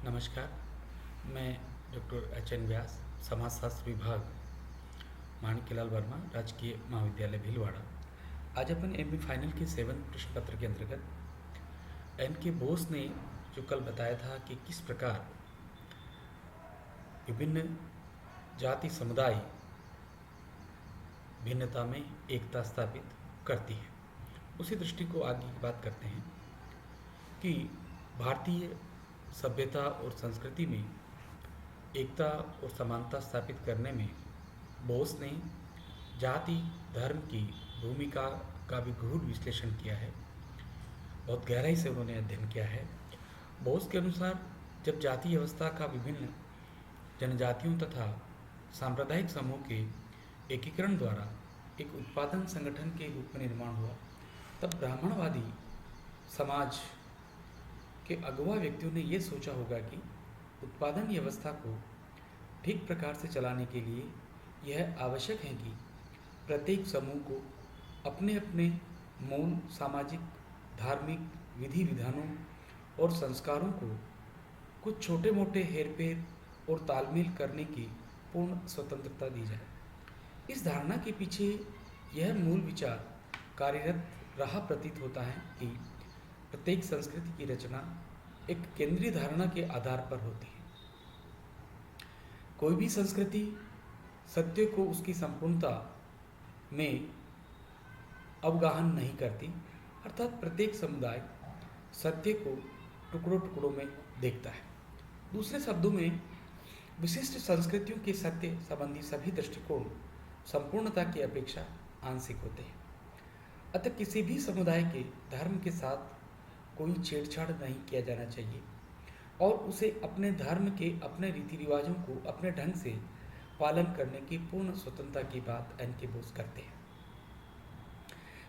नमस्कार। मैं doctor H.N.. व्यास, समाजशास्त्र विभाग, माणिक्यलाल वर्मा, राजकीय महाविद्यालय भीलवाड़ा। आज अपन एमए फाइनल के 7 प्रश्न पत्र के अंतर्गत एन के बोस ने जो कल बताया था कि किस प्रकार विभिन्न जाति समुदाय भिन्नता में एकता स्थापित करती है, उसी दृष्टि को आगे की बात करते हैं कि भारतीय सभ्यता और संस्कृति में एकता और समानता स्थापित करने में बोस ने जाति धर्म की भूमिका का भी गहन विश्लेषण किया है। बहुत गहराई से उन्होंने अध्ययन किया है। बोस के अनुसार जब जाति व्यवस्था का विभिन्न जनजातियों तथा सांप्रदायिक समूह के एकीकरण द्वारा एक उत्पादन संगठन के रूप में निर्माण हुआ, तब ब्राह्मणवादी समाज के अगुवा व्यक्तियों ने यह सोचा होगा कि उत्पादन व्यवस्था को ठीक प्रकार से चलाने के लिए यह आवश्यक है कि प्रत्येक समूह को अपने अपने मूल सामाजिक धार्मिक विधि विधानों और संस्कारों को कुछ छोटे मोटे हेरफेर और तालमेल करने की पूर्ण स्वतंत्रता दी जाए। इस धारणा के पीछे यह मूल विचार कार्यरत रहा प्रतीत होता है कि प्रत्येक संस्कृति की रचना एक केंद्रीय धारणा के आधार पर होती है। कोई भी संस्कृति सत्य को उसकी संपूर्णता में अवगाहन नहीं करती, अर्थात प्रत्येक समुदाय सत्य को टुकड़ों टुकड़ों में देखता है। दूसरे शब्दों में, विशिष्ट संस्कृतियों के सत्य संबंधी सभी दृष्टिकोण संपूर्णता की अपेक्षा आंशिक होते हैं। अतः किसी भी समुदाय के धर्म के साथ कोई छेड़छाड़ नहीं किया जाना चाहिए और उसे अपने धर्म के अपने रीति रिवाजों को अपने ढंग से पालन करने की पूर्ण स्वतंत्रता की बात एन के बोस करते हैं।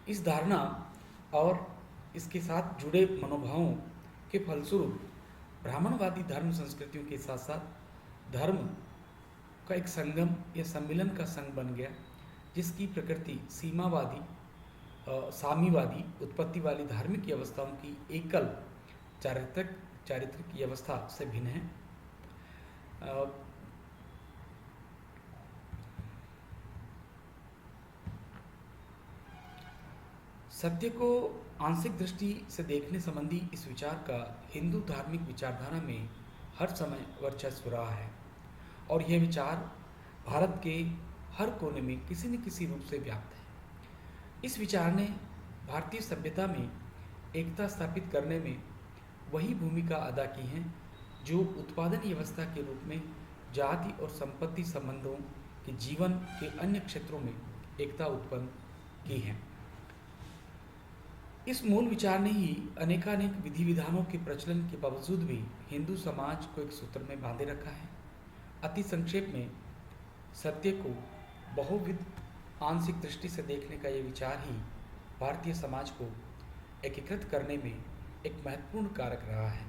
इस धारणा और इसके साथ जुड़े मनोभावों के फलस्वरूप ब्राह्मणवादी धर्म संस्कृतियों के साथ साथ धर्म का एक संगम या सम्मिलन का संघ बन गया, जिसकी प्रकृति सीमावादी साम्यवादी उत्पत्ति वाली धार्मिक व्यवस्थाओं की एकल चारित्रिक व्यवस्था से भिन्न है। सत्य को आंशिक दृष्टि से देखने संबंधी इस विचार का हिंदू धार्मिक विचारधारा में हर समय वर्चस्व रहा है और यह विचार भारत के हर कोने में किसी न किसी रूप से व्याप्त है। इस विचार ने भारतीय सभ्यता में एकता स्थापित करने में वही भूमिका अदा की है जो उत्पादन व्यवस्था के रूप में जाति और संपत्ति संबंधों के जीवन के अन्य क्षेत्रों में एकता उत्पन्न की है। इस मूल विचार ने ही अनेकानेक विधि विधानों के प्रचलन के बावजूद भी हिंदू समाज को एक सूत्र में बांधे रखा है। अति संक्षेप में, सत्य को बहुविध आंशिक दृष्टि से देखने का यह विचार ही भारतीय समाज को एकीकृत करने में एक महत्वपूर्ण कारक रहा है।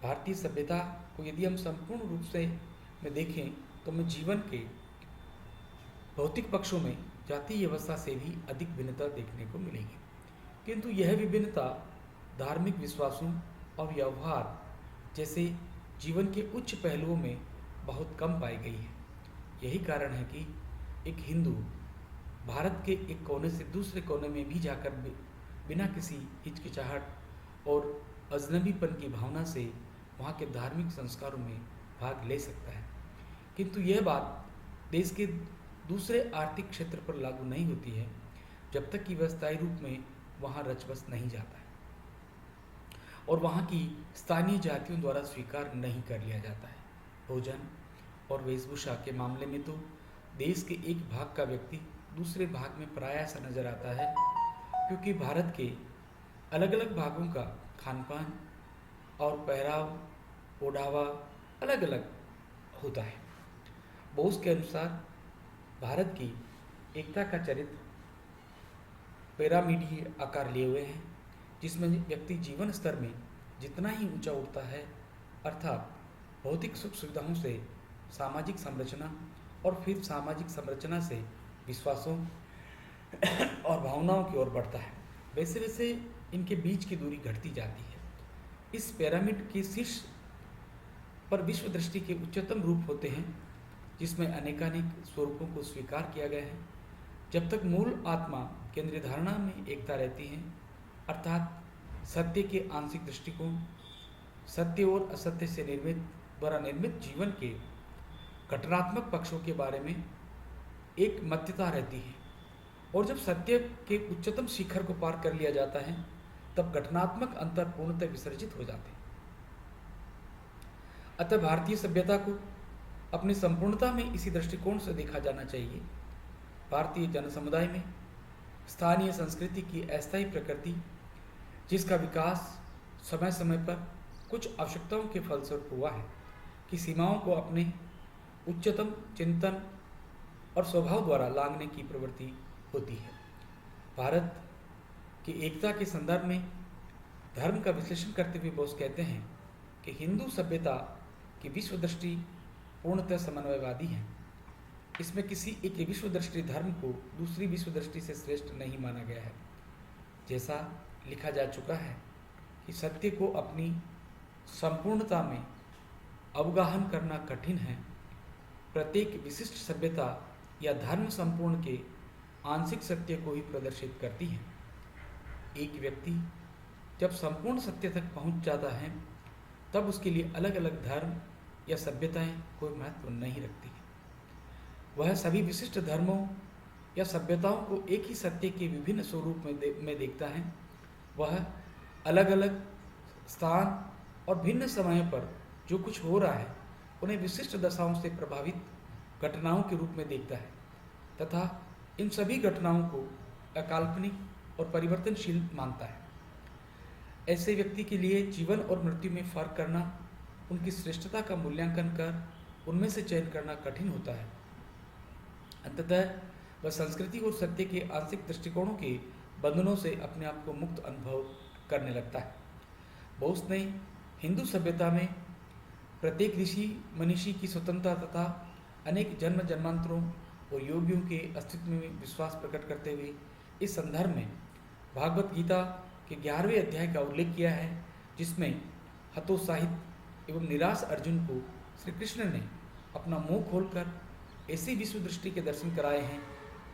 भारतीय सभ्यता को यदि हम संपूर्ण रूप से में देखें तो हमें जीवन के भौतिक पक्षों में जाति व्यवस्था से भी अधिक भिन्नता देखने को मिलेगी, किंतु यह विभिन्नता धार्मिक विश्वासों और व्यवहार जैसे जीवन के उच्च पहलुओं में बहुत कम पाई गई है। यही कारण है कि एक हिंदू भारत के एक कोने से दूसरे कोने में भी जाकर बिना किसी हिचकिचाहट और अजनबीपन की भावना से वहाँ के धार्मिक संस्कारों में भाग ले सकता है, किंतु यह बात देश के दूसरे आर्थिक क्षेत्र पर लागू नहीं होती है जब तक कि वह स्थायी रूप में वहाँ रच बस नहीं जाता है और वहाँ की स्थानीय जातियों द्वारा स्वीकार नहीं कर लिया जाता है। भोजन और वेशभूषा के मामले में तो देश के एक भाग का व्यक्ति दूसरे भाग में पराया सा नजर आता है, क्योंकि भारत के अलग अलग भागों का खानपान और पहराव ओढ़ावा अलग अलग होता है। बोस के अनुसार भारत की एकता का चरित्र पिरामिडीय आकार लिए हुए हैं, जिसमें व्यक्ति जीवन स्तर में जितना ही ऊंचा उठता है, अर्थात भौतिक सुख सुविधाओं से सामाजिक संरचना और फिर सामाजिक संरचना से विश्वासों और भावनाओं की ओर बढ़ता है, वैसे वैसे इनके बीच की दूरी घटती जाती है। इस पिरामिड के शीर्ष पर विश्व दृष्टि के उच्चतम रूप होते हैं, जिसमें अनेकानेक स्वरूपों को स्वीकार किया गया है। जब तक मूल आत्मा केंद्रीय धारणा में एकता रहती है, अर्थात सत्य के आंशिक दृष्टिकोण, सत्य और असत्य से द्वारा निर्मित जीवन के घटनात्मक पक्षों के बारे में एक मध्यता रहती है, और जब सत्य के उच्चतम शिखर को पार कर लिया जाता है, तब घटनात्मक अंतर पूर्णतः विसर्जित हो जाते हैं। अतः भारतीय सभ्यता को अपनी संपूर्णता में इसी दृष्टिकोण से देखा जाना चाहिए। भारतीय जन समुदाय में स्थानीय संस्कृति की अस्थायी प्रकृति, जिसका विकास समय समय पर कुछ आवश्यकताओं के फलस्वरूप हुआ है, की सीमाओं को अपने उच्चतम चिंतन और स्वभाव द्वारा लांघने की प्रवृत्ति होती है। भारत की एकता के संदर्भ में धर्म का विश्लेषण करते हुए बोस कहते हैं कि हिंदू सभ्यता की विश्व दृष्टि पूर्णतः समन्वयवादी है। इसमें किसी एक विश्व दृष्टि धर्म को दूसरी विश्व दृष्टि से श्रेष्ठ नहीं माना गया है। जैसा लिखा जा चुका है कि सत्य को अपनी संपूर्णता में अवगाहन करना कठिन है। प्रत्येक विशिष्ट सभ्यता या धर्म संपूर्ण के आंशिक सत्य को ही प्रदर्शित करती है। एक व्यक्ति जब संपूर्ण सत्य तक पहुंच जाता है, तब उसके लिए अलग अलग धर्म या सभ्यताएं कोई महत्व नहीं रखती है। वह सभी विशिष्ट धर्मों या सभ्यताओं को एक ही सत्य के विभिन्न स्वरूप में देखता है। वह अलग अलग स्थान और भिन्न समय पर जो कुछ हो रहा है, उन्हें विशिष्ट दशाओं से प्रभावित घटनाओं के रूप में देखता है तथा इन सभी घटनाओं को अकाल्पनिक और परिवर्तनशील मानता है। ऐसे व्यक्ति के लिए जीवन और मृत्यु में फर्क करना, उनकी श्रेष्ठता का मूल्यांकन कर उनमें से चयन करना कठिन होता है। अंततः वह संस्कृति और सत्य के आंशिक दृष्टिकोणों के बंधनों से अपने आप को मुक्त अनुभव करने लगता है। बोस ने हिंदू सभ्यता में प्रत्येक ऋषि मनीषी की स्वतंत्रता तथा अनेक जन्म जन्मांतरों और योगियों के अस्तित्व में विश्वास प्रकट करते हुए इस संदर्भ में भागवत गीता के 11वें अध्याय का उल्लेख किया है, जिसमें हतोत्साहित एवं निराश अर्जुन को श्री कृष्ण ने अपना मुंह खोलकर ऐसी विश्व दृष्टि के दर्शन कराए हैं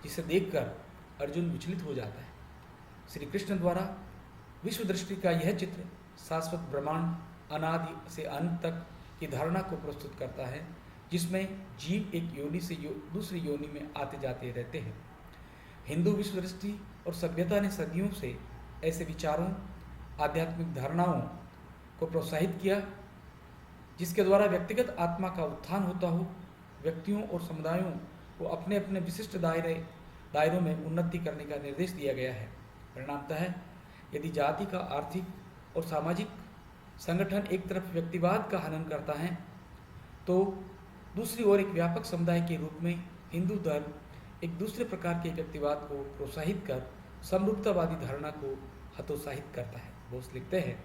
जिसे देखकर अर्जुन विचलित हो जाता है। श्री कृष्ण द्वारा विश्व दृष्टि का यह चित्र शाश्वत ब्रह्मांड अनादि से अंत तक की धारणा को प्रस्तुत करता है, जिसमें जीव एक योनि से दूसरी योनि में आते जाते रहते हैं। हिंदू विश्व दृष्टि और सभ्यता ने सदियों से ऐसे विचारों, आध्यात्मिक धारणाओं को प्रोत्साहित किया, जिसके द्वारा व्यक्तिगत आत्मा का उत्थान होता हो। व्यक्तियों और समुदायों को अपने अपने विशिष्ट दायरों में उन्नति करने का निर्देश दिया गया है। परिणामतः यदि जाति का आर्थिक और सामाजिक संगठन एक तरफ व्यक्तिवाद का हनन करता है, तो दूसरी ओर एक व्यापक समुदाय के रूप में हिंदू धर्म एक दूसरे प्रकार के व्यक्तिवाद को प्रोत्साहित कर समरूपतावादी धारणा को हतोत्साहित करता है। बोस लिखते हैं,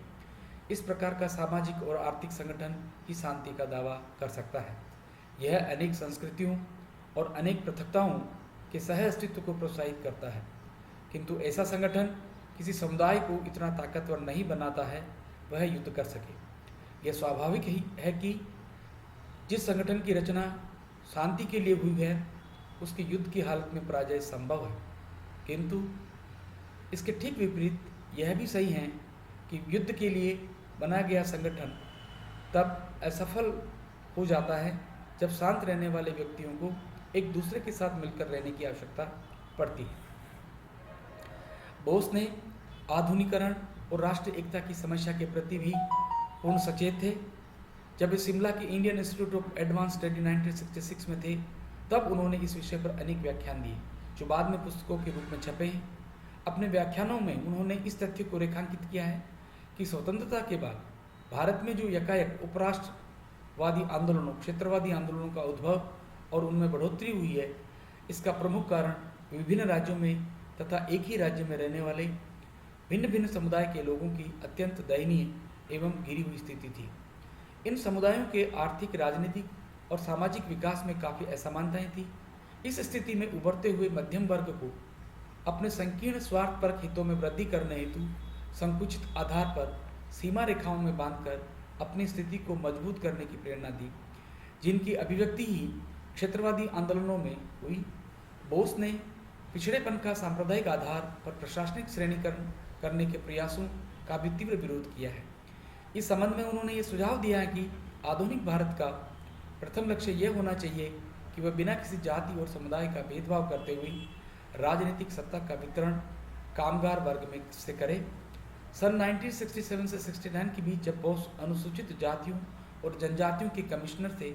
इस प्रकार का सामाजिक और आर्थिक संगठन ही शांति का दावा कर सकता है। यह अनेक संस्कृतियों और अनेक पृथकताओं के सह अस्तित्व को प्रोत्साहित करता है, किंतु ऐसा संगठन किसी समुदाय को इतना ताकतवर नहीं बनाता है वह युद्ध कर सके। यह स्वाभाविक ही है कि जिस संगठन की रचना शांति के लिए हुई है, उसकी युद्ध की हालत में पराजय संभव है, किंतु इसके ठीक विपरीत यह भी सही है कि युद्ध के लिए बनाया गया संगठन तब असफल हो जाता है जब शांत रहने वाले व्यक्तियों को एक दूसरे के साथ मिलकर रहने की आवश्यकता पड़ती है। बोस ने आधुनिकीकरण और राष्ट्रीय एकता की समस्या के प्रति भी पूर्ण सचेत थे। जब वे शिमला के Indian institute of advance study 1966 में थे, तब उन्होंने इस विषय पर अनेक व्याख्यान दिए, जो बाद में पुस्तकों के रूप में छपे हैं। अपने व्याख्यानों में उन्होंने इस तथ्य को रेखांकित किया है कि स्वतंत्रता के बाद भारत में जो यकायक उपराष्ट्रवादी आंदोलनों, क्षेत्रवादी आंदोलनों का उद्भव और उनमें बढ़ोतरी हुई है, इसका प्रमुख कारण विभिन्न राज्यों में तथा एक ही राज्य में रहने वाले भिन्न भिन्न समुदाय के लोगों की अत्यंत दयनीय एवं गिरी हुई स्थिति थी। इन समुदायों के आर्थिक, राजनीतिक और सामाजिक विकास में काफ़ी असमानताएं थी। इस स्थिति में उभरते हुए मध्यम वर्ग को अपने संकीर्ण स्वार्थपरक हितों में वृद्धि करने हेतु संकुचित आधार पर सीमा रेखाओं में बांधकर अपनी स्थिति को मजबूत करने की प्रेरणा दी, जिनकी अभिव्यक्ति ही क्षेत्रवादी आंदोलनों में हुई। बोस ने पिछड़ेपन का सांप्रदायिक आधार पर प्रशासनिक श्रेणीकरण करने के प्रयासों का भी तीव्र विरोध किया है। इस संबंध में उन्होंने ये सुझाव दिया है कि आधुनिक भारत का प्रथम लक्ष्य यह होना चाहिए कि वह बिना किसी जाति और समुदाय का भेदभाव करते हुए राजनीतिक सत्ता का वितरण कामगार वर्ग में से करे। सन 1967 से 69 के बीच जब बोस अनुसूचित जातियों और जनजातियों के कमिश्नर थे,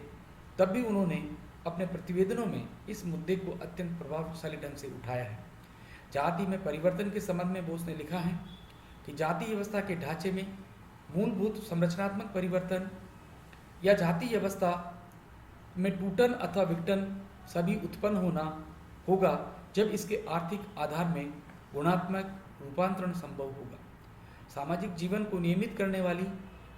तब भी उन्होंने अपने प्रतिवेदनों में इस मुद्दे को अत्यंत प्रभावशाली ढंग से उठाया है। जाति में परिवर्तन के संबंध में बोस ने लिखा है कि जाति व्यवस्था के ढांचे में मूलभूत संरचनात्मक परिवर्तन या जाति व्यवस्था में टूटन अथवा विघटन सभी उत्पन्न होना होगा जब इसके आर्थिक आधार में गुणात्मक रूपांतरण संभव होगा। सामाजिक जीवन को नियमित करने वाली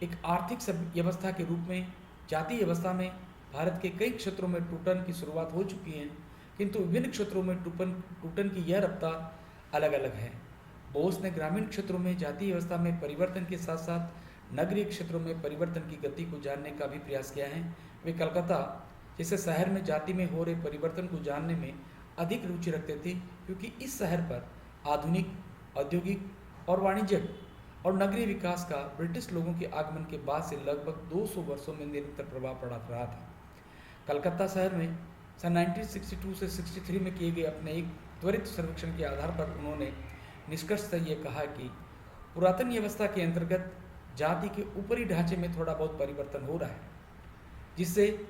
एक आर्थिक व्यवस्था के रूप में जाति व्यवस्था में भारत के कई क्षेत्रों में टूटन की शुरुआत हो चुकी है, किंतु विभिन्न क्षेत्रों में टूटन की यह रफ्तार अलग अलग है। बोस ने ग्रामीण क्षेत्रों में जाति व्यवस्था में परिवर्तन के साथ साथ नगरीय क्षेत्रों में परिवर्तन की गति को जानने का भी प्रयास किया है। वे कलकत्ता जैसे शहर में जाति में हो रहे परिवर्तन को जानने में अधिक रुचि रखते थे, क्योंकि इस शहर पर आधुनिक औद्योगिक और वाणिज्यिक और नगरीय विकास का ब्रिटिश लोगों के आगमन के बाद से लगभग 200 वर्षों में निरंतर प्रभाव पड़ा रहा था। कलकत्ता शहर में सन 1962 से 63 में किए गए अपने एक त्वरित सर्वेक्षण के आधार पर उन्होंने निष्कर्षतः ये कहा कि पुरातन व्यवस्था के अंतर्गत जाति के ऊपरी ढांचे में थोड़ा बहुत परिवर्तन हो रहा है, जिससे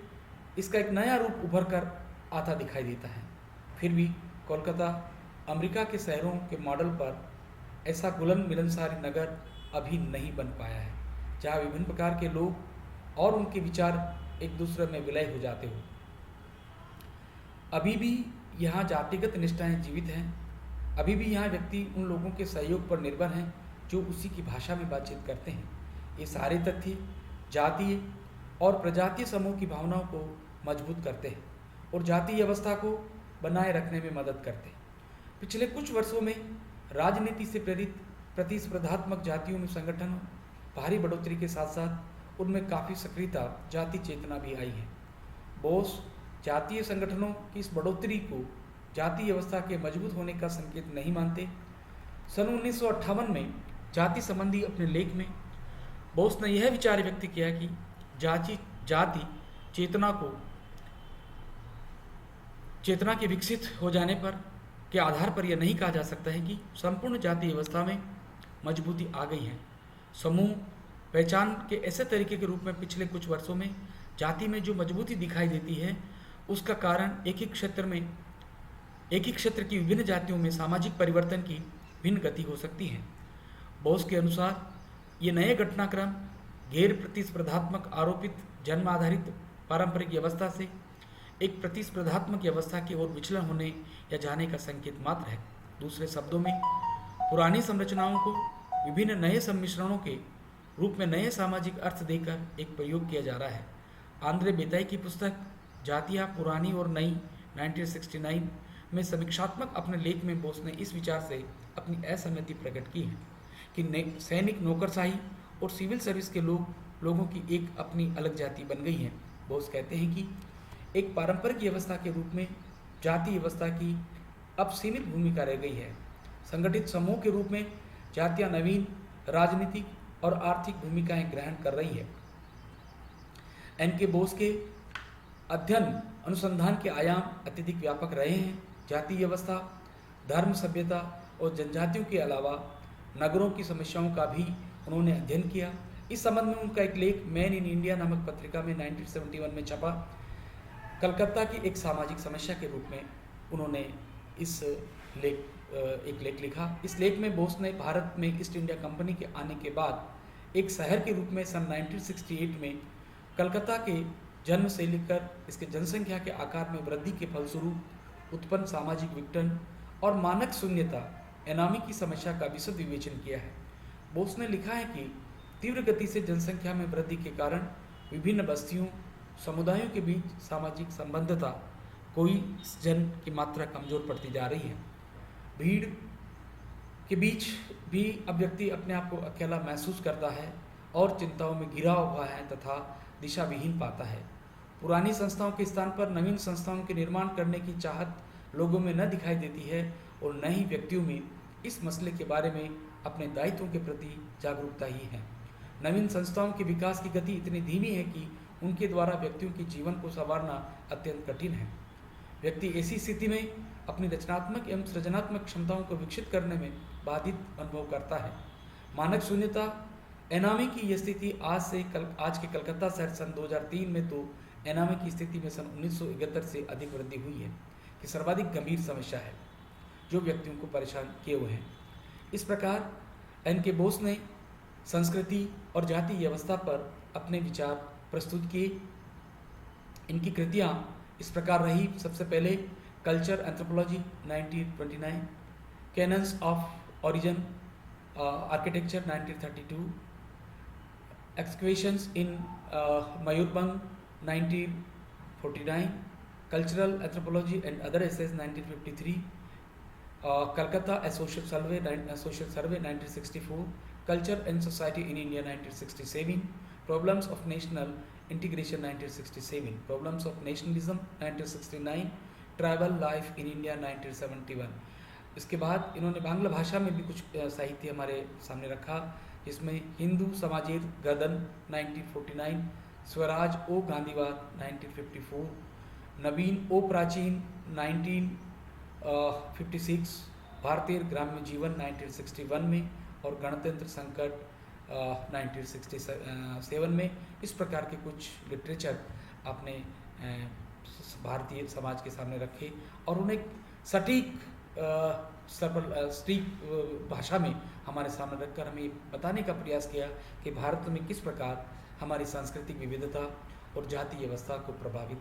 इसका एक नया रूप उभर कर आता दिखाई देता है। फिर भी कोलकाता अमेरिका के शहरों के मॉडल पर ऐसा घुलन मिलनसार नगर अभी नहीं बन पाया है, जहाँ विभिन्न प्रकार के लोग और उनके विचार एक दूसरे में विलय हो जाते हो। अभी भी यहाँ जातिगत निष्ठाएं जीवित हैं। अभी भी यहाँ व्यक्ति उन लोगों के सहयोग पर निर्भर हैं जो उसी की भाषा में बातचीत करते हैं। ये सारे तथ्य जातीय और प्रजातीय समूह की भावनाओं को मजबूत करते हैं और जातीय व्यवस्था को बनाए रखने में मदद करते हैं। पिछले कुछ वर्षों में राजनीति से प्रेरित प्रतिस्पर्धात्मक जातियों में संगठनों भारी बढ़ोतरी के साथ साथ उनमें काफ़ी सक्रियता जाति चेतना भी आई है। बोस जातीय संगठनों की इस बढ़ोतरी को जाति व्यवस्था के मजबूत होने का संकेत नहीं मानते। सन 1958 में जाति संबंधी अपने लेख में बोस ने यह विचार व्यक्त किया कि जाति चेतना के विकसित हो जाने पर के आधार पर यह नहीं कहा जा सकता है कि संपूर्ण जाति व्यवस्था में मजबूती आ गई है। समूह पहचान के ऐसे तरीके के रूप में पिछले कुछ वर्षों में जाति में जो मजबूती दिखाई देती है, उसका कारण एक ही क्षेत्र की विभिन्न जातियों में सामाजिक परिवर्तन की भिन्न गति हो सकती है। बोस के अनुसार ये नए घटनाक्रम गैर प्रतिस्पर्धात्मक आरोपित जन्म आधारित पारंपरिक व्यवस्था से एक प्रतिस्पर्धात्मक व्यवस्था की ओर विचलन होने या जाने का संकेत मात्र है। दूसरे शब्दों में पुरानी संरचनाओं को विभिन्न नए सम्मिश्रणों के रूप में नए सामाजिक अर्थ देकर एक प्रयोग किया जा रहा है। आंद्रे बेताई की पुस्तक जातियाँ पुरानी और नई 1969 में समीक्षात्मक अपने लेख में बोस ने इस विचार से अपनी असहमति प्रकट की है कि सैनिक नौकरशाही और सिविल सर्विस के लोगों की एक अपनी अलग जाति बन गई है। बोस कहते हैं कि एक पारंपरिक व्यवस्था के रूप में जाति व्यवस्था की अब सीमित भूमिका रह गई है। संगठित समूह के रूप में जातियां नवीन राजनीतिक और आर्थिक भूमिकाएं ग्रहण कर रही है। एन.के. बोस के अध्ययन अनुसंधान के आयाम अत्यधिक व्यापक रहे हैं। जाति व्यवस्था, धर्म, सभ्यता और जनजातियों के अलावा नगरों की समस्याओं का भी उन्होंने अध्ययन किया। इस संबंध में उनका एक लेख मैन इन इंडिया नामक पत्रिका में 1971 में छपा। कलकत्ता की एक सामाजिक समस्या के रूप में उन्होंने एक लेख लिखा। इस लेख में बोस ने भारत में ईस्ट इंडिया कंपनी के आने के बाद एक शहर के रूप में सन 1968 में कलकत्ता के जन्म से लेकर इसके जनसंख्या के आकार में वृद्धि के फलस्वरूप उत्पन्न सामाजिक विघटन और मानक शून्यता एनामी की समस्या का विशद विवेचन किया है। बोस ने लिखा है कि तीव्र गति से जनसंख्या में वृद्धि के कारण विभिन्न बस्तियों समुदायों के बीच सामाजिक संबद्धता कोई जन की मात्रा कमजोर पड़ती जा रही है। भीड़ के बीच भी अब व्यक्ति अपने आप को अकेला महसूस करता है और चिंताओं में घिरा हुआ है तथा दिशा विहीन पाता है। पुरानी संस्थाओं के स्थान पर नवीन संस्थाओं के निर्माण करने की चाहत लोगों में न दिखाई देती है और न ही व्यक्तियों में इस मसले के बारे में अपने दायित्वों के प्रति जागरूकता ही है। नवीन संस्थाओं के विकास की गति इतनी धीमी है कि उनके द्वारा व्यक्तियों के जीवन को संवारना अत्यंत कठिन है। व्यक्ति ऐसी स्थिति में अपनी रचनात्मक एवं सृजनात्मक क्षमताओं को विकसित करने में बाधित अनुभव करता है। मानक शून्यता एनामी की यह स्थिति आज के कलकत्ता शहर सन 2003 में तो एनामी की स्थिति में सन 1971 से अधिक वृद्धि हुई है कि सर्वाधिक गंभीर समस्या है जो व्यक्तियों को परेशान किए हुए हैं। इस प्रकार एन.के. बोस ने संस्कृति और जाति व्यवस्था पर अपने विचार प्रस्तुत किए। इनकी कृतियाँ इस प्रकार रही। सबसे पहले culture anthropology 1929, canons of Orissan architecture 1932, excavations in Mayurbhanj 1949, cultural anthropology and other essays 1953, Calcutta a social survey 1964, culture and society in India 1967, problems of national integration 1967, problems of nationalism 1969, tribal life in India 1971। इसके बाद इन्होंने बांग्ला भाषा में भी कुछ साहित्य हमारे सामने रखा, जिसमें हिंदू समाजेर गर्दन 1949, स्वराज ओ गांधीवाद 1954, नवीन ओ प्राचीन 1956, भारतीय ग्राम्य जीवन 1961 में और गणतंत्र संकट 1967 में। इस प्रकार के कुछ लिटरेचर आपने भारतीय समाज के सामने रखे और उन्हें सटीक भाषा में हमारे सामने रखकर हमें बताने का प्रयास किया कि भारत में किस प्रकार हमारी सांस्कृतिक विविधता और जाति व्यवस्था को प्रभावित